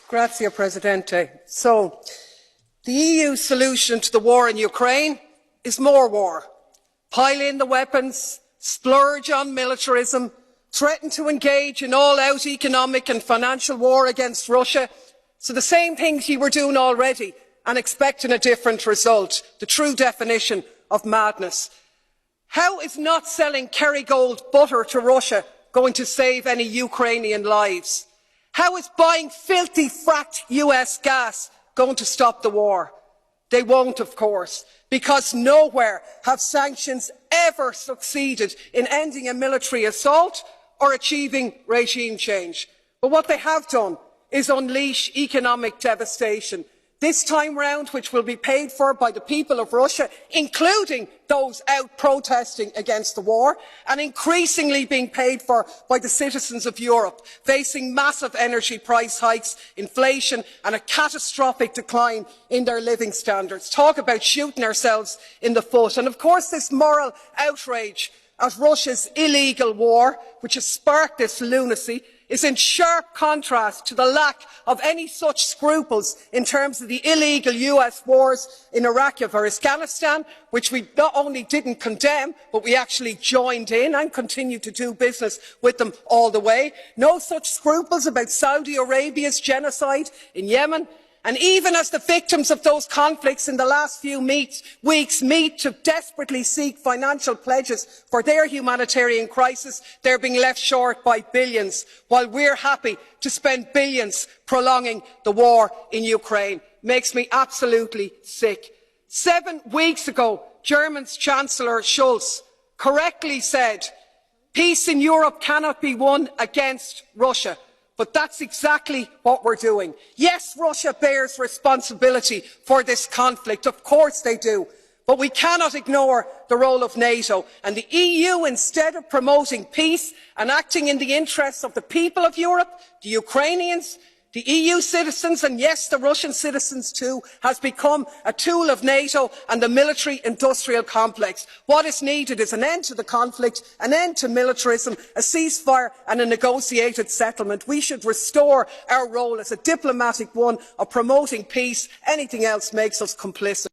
Grazie, Presidente. So, the EU solution to the war in Ukraine is more war. Pile in the weapons, splurge on militarism, threaten to engage in all-out economic and financial war against Russia. So the same things you were doing already and expecting a different result. The true definition of madness. How is not selling Kerrygold butter to Russia going to save any Ukrainian lives? How is buying filthy fracked US gas going to stop the war? They won't, of course, because nowhere have sanctions ever succeeded in ending a military assault or achieving regime change. But what they have done is unleash economic devastation, this time round which will be paid for by the people of Russia, including those out protesting against the war, and increasingly being paid for by the citizens of Europe, facing massive energy price hikes, inflation and a catastrophic decline in their living standards. Talk about shooting ourselves in the foot. And of course this moral outrage at Russia's illegal war, which has sparked this lunacy, is in sharp contrast to the lack of any such scruples in terms of the illegal US wars in Iraq or Afghanistan, which we not only didn't condemn, but we actually joined in and continue to do business with them all the way. No such scruples about Saudi Arabia's genocide in Yemen. And even as the victims of those conflicts in the last few weeks meet to desperately seek financial pledges for their humanitarian crisis, they're being left short by billions, while we're happy to spend billions prolonging the war in Ukraine. Makes me absolutely sick. 7 weeks ago, Germany's Chancellor Schulz correctly said, peace in Europe cannot be won against Russia. But that's exactly what we're doing. Yes, Russia bears responsibility for this conflict. Of course they do. But we cannot ignore the role of NATO. And the EU, instead of promoting peace and acting in the interests of the people of Europe, the Ukrainians, the EU citizens, and yes, the Russian citizens too, has become a tool of NATO and the military-industrial complex. What is needed is an end to the conflict, an end to militarism, a ceasefire and a negotiated settlement. We should restore our role as a diplomatic one of promoting peace. Anything else makes us complicit.